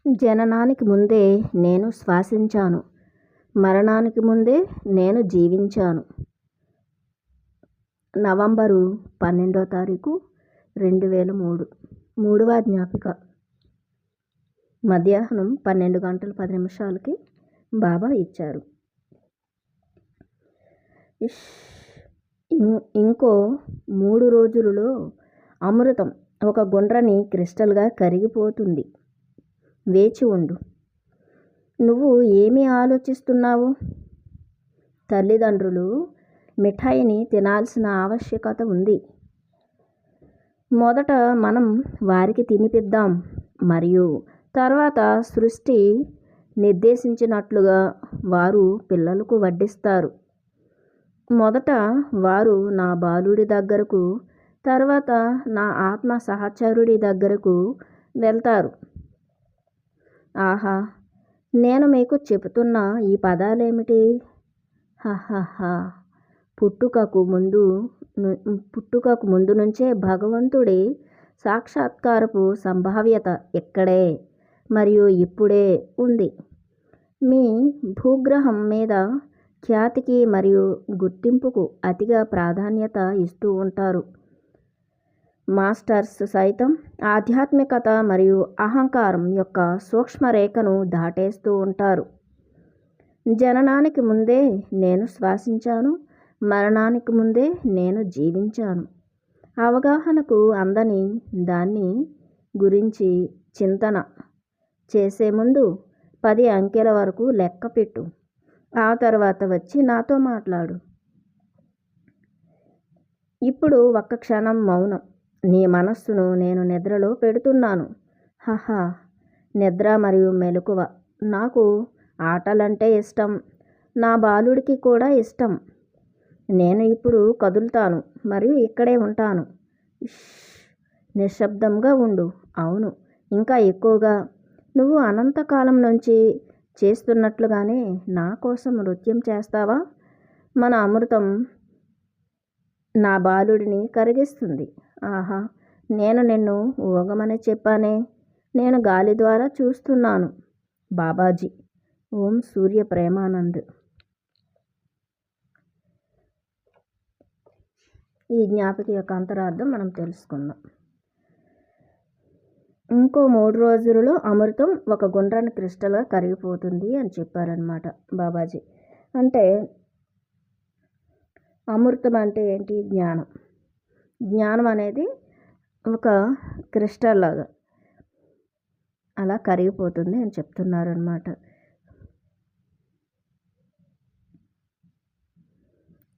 జననానికి ముందే నేను శ్వాసించాను, మరణానికి ముందే నేను జీవించాను. నవంబరు 12వ తారీఖు 2003. మూడవ జ్ఞాపిక. మధ్యాహ్నం 12:10 బాబా ఇచ్చారు. ఇంకో 3 రోజులలో అమృతం ఒక గుండ్రని క్రిస్టల్గా కరిగిపోతుంది. వేచి ఉండు. నువ్వు ఏమి ఆలోచిస్తున్నావు? తల్లిదండ్రులు మిఠాయిని తినాల్సిన ఆవశ్యకత ఉంది. మొదట మనం వారికి తినిపిద్దాం, మరియు తర్వాత సృష్టి నిర్దేశించినట్లుగా వారు పిల్లలకు వడ్డిస్తారు. మొదట వారు నా బాలుడి దగ్గరకు, తర్వాత నా ఆత్మ సహచరుడి దగ్గరకు వెళ్తారు. ఆహా, నేను మీకు చెబుతున్న ఈ పదాలేమిటి? హహహా. పుట్టుకకు ముందు నుంచే భగవంతుడి సాక్షాత్కారపు సంభావ్యత ఇక్కడే మరియు ఇప్పుడే ఉంది. మీ భూగ్రహం మీద ఖ్యాతికి మరియు గుర్తింపుకు అతిగా ప్రాధాన్యత ఇస్తూ ఉంటారు. మాస్టర్స్ సైతం ఆధ్యాత్మికత మరియు అహంకారం యొక్క సూక్ష్మరేఖను దాటేస్తూ ఉంటారు. జననానికి ముందే నేను శ్వాసించాను, మరణానికి ముందే నేను జీవించాను. అవగాహనకు అందని దాన్ని గురించి చింతన చేసే ముందు 10 అంకెల వరకు లెక్క పెట్టు. ఆ తర్వాత వచ్చి నాతో మాట్లాడు. ఇప్పుడు ఒక్క క్షణం మౌనం. నీ మనస్సును నేను నిద్రలో పెడుతున్నాను. హహా. నిద్ర మరియు మెలకువ. నాకు ఆటలంటే ఇష్టం. నా బాలుడికి కూడా ఇష్టం. నేను ఇప్పుడు కదులుతాను మరియు ఇక్కడే ఉంటాను. నిశ్శబ్దంగా ఉండు. అవును, ఇంకా ఎక్కువగా. నువ్వు అనంతకాలం నుంచి చేస్తున్నట్లుగానే నా కోసం నృత్యం చేస్తావా? మన అమృతం నా బాలుడిని కరిగిస్తుంది. ఆహా, నేను నిన్ను ఊగమని చెప్పానే. నేను గాలి ద్వారా చూస్తున్నాను. బాబాజీ. ఓం సూర్య ప్రేమానంద్. ఈ జ్ఞాపిక యొక్క అంతరార్థం మనం తెలుసుకుందాం. ఇంకో 3 రోజులలో అమృతం ఒక గుండ్రని క్రిస్టల్గా కరిగిపోతుంది అని చెప్పారనమాట బాబాజీ. అంటే అమృతం అంటే ఏంటి? జ్ఞానం. జ్ఞానం అనేది ఒక క్రిస్టల్ లాగా అలా కరిగిపోతుంది అని చెప్తున్నారనమాట.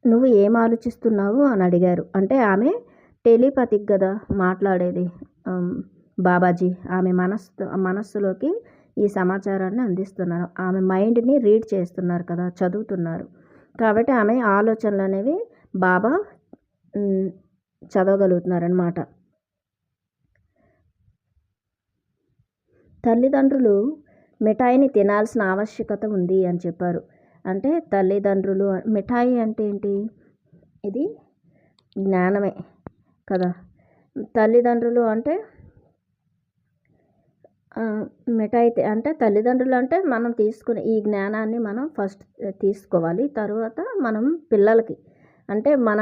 నువ్వు ఏం ఆలోచిస్తున్నావు అని అడిగారు. అంటే ఆమె టెలిపతిక్ కదా మాట్లాడేది బాబాజీ. ఆమె మనస్సులోకి ఈ సమాచారాన్ని అందిస్తున్నారు. ఆమె మైండ్ని రీడ్ చేస్తున్నారు కదా, చదువుతున్నారు. కాబట్టి ఆమె ఆలోచనలు అనేవి బాబా చదవగలుగుతున్నారనమాట. తల్లిదండ్రులు మిఠాయిని తినాల్సిన ఆవశ్యకత ఉంది అని చెప్పారు. అంటే తల్లిదండ్రులు మిఠాయి అంటే ఏంటి? ఇది జ్ఞానమే కదా. తల్లిదండ్రులు అంటే మిఠాయి అంటే తల్లిదండ్రులు అంటే మనం తీసుకునే ఈ జ్ఞానాన్ని మనం ఫస్ట్ తీసుకోవాలి. తర్వాత మనం పిల్లలకి అంటే మన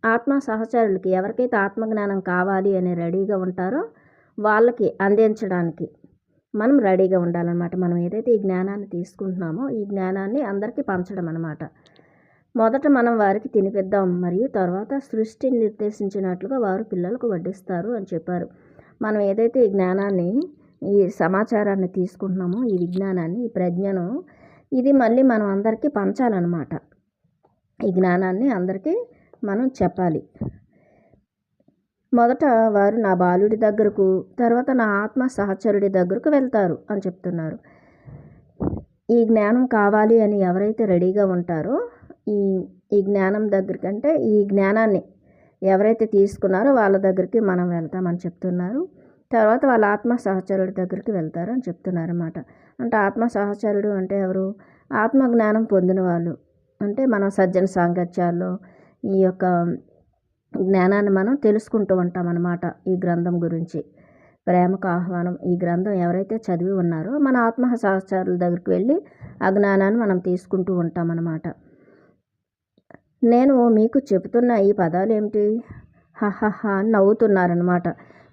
ఆత్మ సహచరులకి ఎవరికైతే ఆత్మజ్ఞానం కావాలి అని రెడీగా ఉంటారో వాళ్ళకి అందించడానికి మనం రెడీగా ఉండాలన్నమాట. మనం ఏదైతే ఈ జ్ఞానాన్ని తీసుకుంటున్నామో ఈ జ్ఞానాన్ని అందరికీ పంచడం అన్నమాట. మొదట మనం వారికి తినిపిద్దాం, మరియు తర్వాత సృష్టిని నిర్దేశించినట్లుగా వారు పిల్లలకు వడ్డిస్తారు అని చెప్పారు. మనం ఏదైతే ఈ జ్ఞానాన్ని, ఈ సమాచారాన్ని తీసుకుంటున్నామో, ఈ విజ్ఞానాన్ని, ఈ ప్రజ్ఞను, ఇది మళ్ళీ మనం అందరికీ పంచాలన్నమాట. ఈ జ్ఞానాన్ని అందరికీ మనం చెప్పాలి. మొదట వారు నా బాలుడి దగ్గరకు, తర్వాత నా ఆత్మ సహచరుడి దగ్గరకు వెళ్తారు అని చెప్తున్నారు. ఈ జ్ఞానం కావాలి అని ఎవరైతే రెడీగా ఉంటారో ఈ జ్ఞానం దగ్గరికి, అంటే ఈ జ్ఞానాన్ని ఎవరైతే తీసుకున్నారో వాళ్ళ దగ్గరికి మనం వెళ్తామని చెప్తున్నారు. తర్వాత వాళ్ళ ఆత్మ సహచరుడి దగ్గరికి వెళ్తారు అని చెప్తున్నారు అన్నమాట. అంటే ఆత్మ సహచరుడు అంటే ఎవరు? ఆత్మ జ్ఞానం పొందిన వాళ్ళు. అంటే మనం సజ్జన సాంగత్యాల్లో ఈ యొక్క జ్ఞానాన్ని మనం తెలుసుకుంటూ ఉంటాం అన్నమాట ఈ గ్రంథం గురించి. ప్రేమకు ఆహ్వానం ఈ గ్రంథం ఎవరైతే చదివి ఉన్నారో మన ఆత్మ సహచరుల దగ్గరికి వెళ్ళి ఆ జ్ఞానాన్ని మనం తీసుకుంటూ ఉంటామన్నమాట. నేను మీకు చెబుతున్న ఈ పదాలు ఏమిటి? హహహ అని నవ్వుతున్నారనమాట.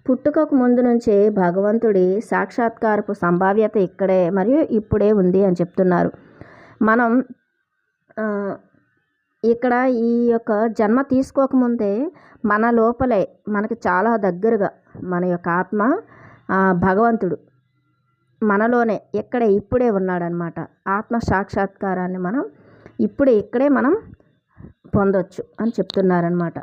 పుట్టుకకు ముందు నుంచే భగవంతుడి సాక్షాత్కారపు సంభావ్యత ఇక్కడే మరియు ఇప్పుడే ఉంది అని చెప్తున్నారు. మనం ఇక్కడ ఈ యొక్క జన్మ తీసుకోకముందే మన లోపలే మనకి చాలా దగ్గరగా మన యొక్క ఆత్మ భగవంతుడు మనలోనే ఇప్పుడే ఉన్నాడనమాట. ఆత్మ సాక్షాత్కారాన్ని మనం ఇక్కడే మనం పొందొచ్చు అని చెప్తున్నారనమాట.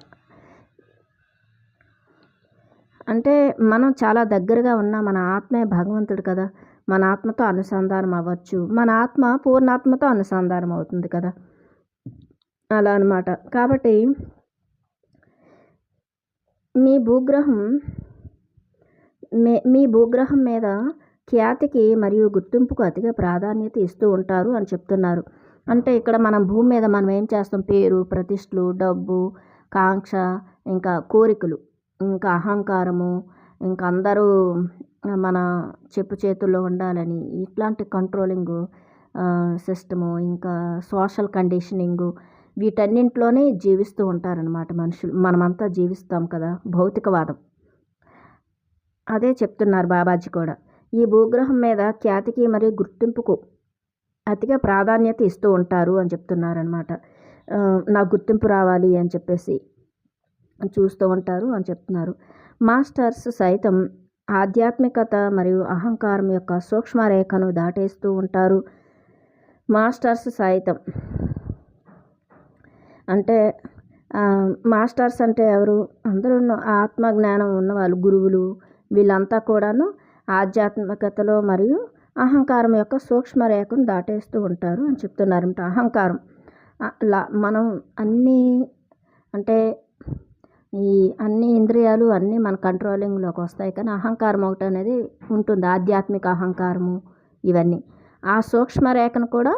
అంటే మనం చాలా దగ్గరగా ఉన్న మన ఆత్మే భగవంతుడు కదా, మన ఆత్మతో అనుసంధానం అవ్వచ్చు, మన ఆత్మ పూర్ణాత్మతో అనుసంధానం అవుతుంది కదా, అలా అనమాట. కాబట్టి మీ భూగ్రహం మీద ఖ్యాతికి మరియు గుర్తింపుకు అతిగా ప్రాధాన్యత ఇస్తూ ఉంటారు అని చెప్తున్నారు. అంటే ఇక్కడ మనం భూమి మీద మనం ఏం చేస్తాం? పేరు, ప్రతిష్టలు, డబ్బు, కాంక్ష, ఇంకా కోరికలు, ఇంకా అహంకారము, ఇంకా అందరూ మన చెప్పు చేతుల్లో ఉండాలని ఇట్లాంటి కంట్రోలింగు సిస్టము, ఇంకా సోషల్ కండిషనింగు, వీటన్నింటిలోనే జీవిస్తూ ఉంటారనమాట మనుషులు. మనమంతా జీవిస్తాం కదా, భౌతికవాదం. అదే చెప్తున్నారు బాబాజీ కూడా. ఈ భూగ్రహం మీద ఖ్యాతికి మరియు గుర్తింపుకు అతిగా ప్రాధాన్యత ఇస్తూ ఉంటారు అని చెప్తున్నారనమాట. నాకు గుర్తింపు రావాలి అని చెప్పేసి చూస్తూ ఉంటారు అని చెప్తున్నారు. మాస్టర్స్ సైతం ఆధ్యాత్మికత మరియు అహంకారం యొక్క సూక్ష్మరేఖను దాటేస్తూ ఉంటారు. మాస్టర్స్ సైతం అంటే మాస్టర్స్ అంటే ఎవరు? అందరూ ఆత్మజ్ఞానం ఉన్నవాళ్ళు, గురువులు, వీళ్ళంతా కూడాను ఆధ్యాత్మికతలో మరియు అహంకారం యొక్క సూక్ష్మరేఖను దాటేస్తూ ఉంటారు అని చెప్తున్నారు. అంటే అహంకారం మనం అంటే ఈ అన్ని ఇంద్రియాలు అన్నీ మన కంట్రోలింగ్లోకి వస్తాయి, కానీ అహంకారం ఒకటి అనేది ఉంటుంది, ఆధ్యాత్మిక అహంకారము. ఇవన్నీ ఆ సూక్ష్మరేఖను కూడా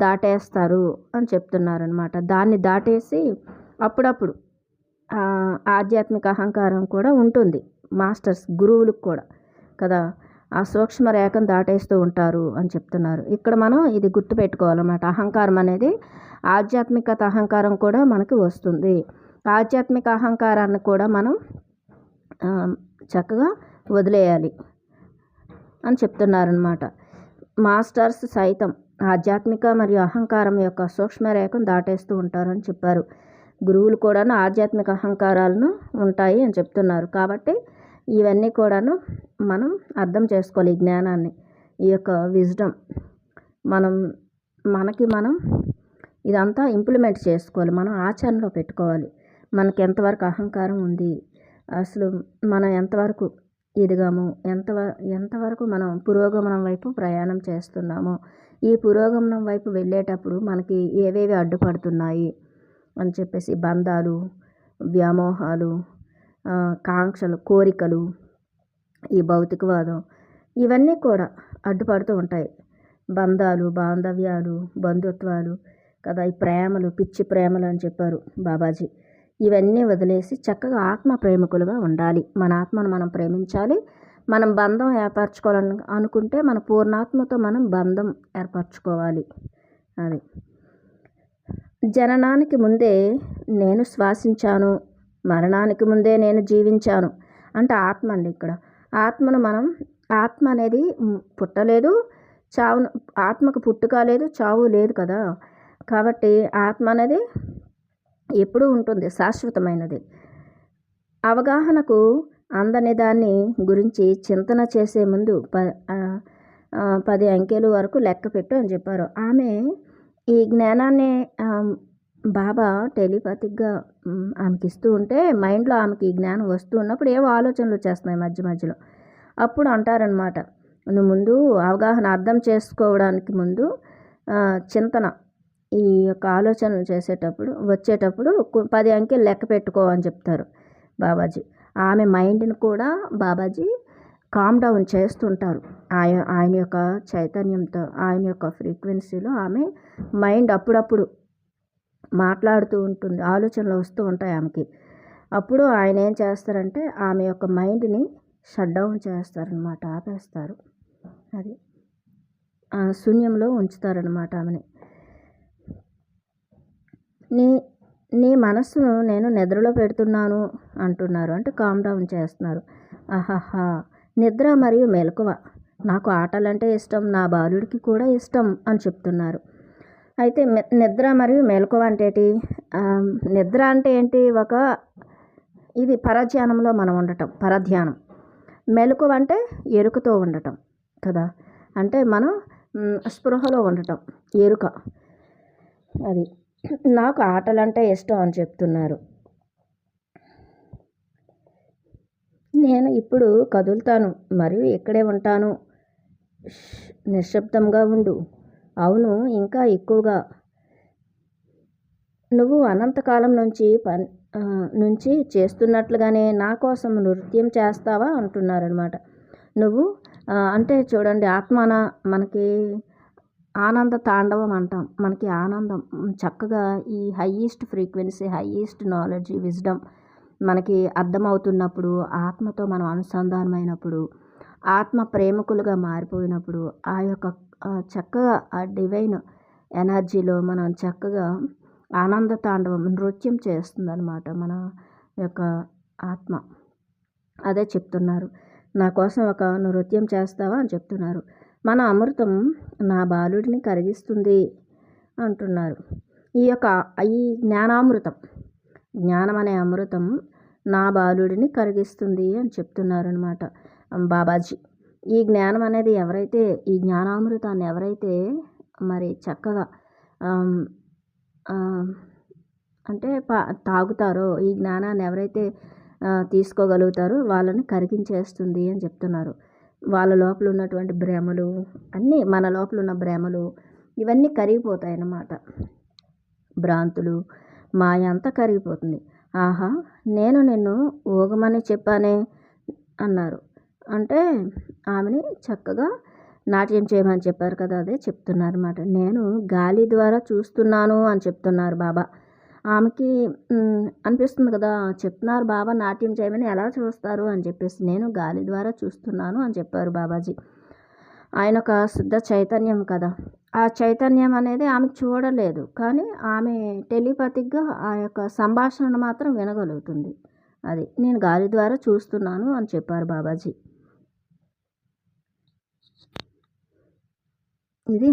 దాటేస్తారు అని చెప్తున్నారనమాట. దాన్ని దాటేసి అప్పుడప్పుడు ఆధ్యాత్మిక అహంకారం కూడా ఉంటుంది మాస్టర్స్, గురువులకు కూడా కదా, ఆ సూక్ష్మ రేఖను దాటేస్తూ ఉంటారు అని చెప్తున్నారు. ఇక్కడ మనం ఇది గుర్తుపెట్టుకోవాలన్నమాట. అహంకారం అనేది ఆధ్యాత్మికత అహంకారం కూడా మనకి వస్తుంది. ఆధ్యాత్మిక అహంకారాన్ని కూడా మనం చక్కగా వదిలేయాలి అని చెప్తున్నారనమాట. మాస్టర్స్ సైతం ఆధ్యాత్మిక మరియు అహంకారం యొక్క సూక్ష్మరేఖను దాటేస్తూ ఉంటారని చెప్పారు. గురువులు కూడాను ఆధ్యాత్మిక అహంకారాలను ఉంటాయి అని చెప్తున్నారు. కాబట్టి ఇవన్నీ కూడాను మనం అర్థం చేసుకోవాలి. ఈ జ్ఞానాన్ని, ఈ యొక్క విజ్డమ్ మనం ఇదంతా ఇంప్లిమెంట్ చేసుకోవాలి, మనం ఆచరణలో పెట్టుకోవాలి. మనకి ఎంతవరకు అహంకారం ఉంది, అసలు మనం ఎంతవరకు ఎదిగాము, ఎంతవరకు మనం పురోగమనం వైపు ప్రయాణం చేస్తున్నాము, ఈ పురోగమనం వైపు వెళ్ళేటప్పుడు మనకి ఏవేవి అడ్డుపడుతున్నాయి అని చెప్పేసి, బంధాలు, వ్యామోహాలు, కాంక్షలు, కోరికలు, ఈ భౌతికవాదం, ఇవన్నీ కూడా అడ్డుపడుతూ ఉంటాయి. బంధాలు, బాంధవ్యాలు, బంధుత్వాలు కదా, ఈ ప్రేమలు, పిచ్చి ప్రేమలు అని చెప్పారు బాబాజీ. ఇవన్నీ వదిలేసి చక్కగా ఆత్మ ప్రేమికులుగా ఉండాలి. మన ఆత్మను మనం ప్రేమించాలి. మనం బంధం ఏర్పరచుకోవాలని అనుకుంటే మన పూర్ణాత్మతో మనం బంధం ఏర్పరచుకోవాలి. అది జననానికి ముందే నేను శ్వాసించాను, మరణానికి ముందే నేను జీవించాను అంటే ఆత్మ అండి. ఇక్కడ ఆత్మ అనేది పుట్టలేదు, చావును, ఆత్మకు పుట్టుక లేదు, చావు లేదు కదా. కాబట్టి ఆత్మ అనేది ఎప్పుడూ ఉంటుంది, శాశ్వతమైనది. అవగాహనకు అందని దాన్ని గురించి చింతన చేసే ముందు 10 అంకెలు వరకు లెక్క పెట్టు అని చెప్పారు. ఆమె ఈ జ్ఞానాన్ని బాబా టెలిపతిక్గా ఆమెకి ఇస్తూ ఉంటే మైండ్లో ఆమెకి ఈ జ్ఞానం వస్తూ ఉన్నప్పుడు ఏవో ఆలోచనలు వచ్చేస్తున్నాయి మధ్యలో. అప్పుడు అంటారనమాట, నువ్వు ముందు అవగాహన అర్థం చేసుకోవడానికి ముందు చింతన, ఈ యొక్క ఆలోచనలు వచ్చేటప్పుడు 10 అంకెలు లెక్క పెట్టుకో అని చెప్తారు బాబాజీ. ఆమె మైండ్ని కూడా బాబాజీ కామ్ డౌన్ చేస్తుంటారు. ఆయన యొక్క చైతన్యంతో, ఆయన యొక్క ఫ్రీక్వెన్సీలో ఆమె మైండ్ అప్పుడప్పుడు మాట్లాడుతూ ఉంటుంది, ఆలోచనలు వస్తూ ఉంటాయి ఆమెకి. అప్పుడు ఆయన ఏం చేస్తారంటే ఆమె యొక్క మైండ్ని షట్ డౌన్ చేస్తారనమాట, ఆపేస్తారు. అది శూన్యంలో ఉంచుతారనమాట ఆమెని. నీ నీ మనస్సును నేను నిద్రలో పెడుతున్నాను అంటున్నారు. అంటే కామ్ డౌన్ చేస్తున్నారు. ఆహాహా! నిద్ర మరియు మెలకువ. నాకు ఆటలంటే ఇష్టం, నా బాలుడికి కూడా ఇష్టం అని చెప్తున్నారు. అయితే నిద్ర మరియు మెలకువ అంటే ఏంటి? నిద్ర అంటే ఏంటి? ఇది పరధ్యానంలో మనం ఉండటం, పరధ్యానం. మెలకువ అంటే ఎరుకతో ఉండటం కదా. అంటే మనం స్పృహలో ఉండటం, ఎరుక. అది నాకు ఆటలంటే ఇష్టం అని చెప్తున్నారు. నేను ఇప్పుడు కదులుతాను మరియు ఇక్కడే ఉంటాను. నిశ్శబ్దంగా ఉండు. అవును, ఇంకా ఎక్కువగా. నువ్వు అనంతకాలం నుంచి చేస్తున్నట్లుగానే నా కోసం నృత్యం చేస్తావా అంటున్నారనమాట. నువ్వు అంటే చూడండి, ఆత్మాన మనకి ఆనంద తాండవం అంటాం. మనకి ఆనందం చక్కగా ఈ highest frequency, highest knowledge, wisdom మనకి అర్థమవుతున్నప్పుడు, ఆత్మతో మనం అనుసంధానమైనప్పుడు, ఆత్మ ప్రేమికులుగా మారిపోయినప్పుడు, ఆ యొక్క చక్కగా ఆ డివైన్ ఎనర్జీలో మనం చక్కగా ఆనంద తాండవం నృత్యం చేస్తుందన్నమాట మన యొక్క ఆత్మ. అదే చెప్తున్నారు. నా కోసం ఒక నృత్యం చేస్తావా అని చెప్తున్నారు. మన అమృతం నా బాలుడిని కరిగిస్తుంది అంటున్నారు. ఈ జ్ఞానామృతం, జ్ఞానం అనే అమృతం నా బాలుడిని కరిగిస్తుంది అని చెప్తున్నారు అనమాట బాబాజీ. ఈ జ్ఞానం అనేది ఎవరైతే, ఈ జ్ఞానామృతాన్ని ఎవరైతే మరి చక్కగా అంటే తాగుతారో, ఈ జ్ఞానాన్ని ఎవరైతే తీసుకోగలుగుతారో వాళ్ళని కరిగించేస్తుంది అని చెప్తున్నారు. వాళ్ళ లోపల ఉన్నటువంటి భ్రమలు అన్నీ, మన లోపల ఉన్న భ్రమలు ఇవన్నీ కరిగిపోతాయి అన్నమాట. భ్రాంతులు, మాయ అంతా కరిగిపోతుంది. ఆహా, నేను నిన్ను ఊగమని చెప్పానే అన్నారు. అంటే ఆమెని చక్కగా నాట్యం చేయమని చెప్పారు కదా, అదే చెప్తున్నారు అన్నమాట. నేను గాలి ద్వారా చూస్తున్నాను అని చెప్తున్నారు బాబా. ఆమెకి అనిపిస్తుంది కదా, చెప్తున్నారు బాబా నాట్యం చేయమని, ఎలా చూస్తారు అని చెప్పేసి. నేను గాలి ద్వారా చూస్తున్నాను అని చెప్పారు బాబాజీ. ఆయన ఒక శుద్ధ చైతన్యం కదా. ఆ చైతన్యం అనేది ఆమె చూడలేదు, కానీ ఆమె టెలిపతిక్గా ఆ యొక్క సంభాషణను మాత్రం వినగలుగుతుంది. అది నేను గాలి ద్వారా చూస్తున్నాను అని చెప్పారు బాబాజీ. ఇది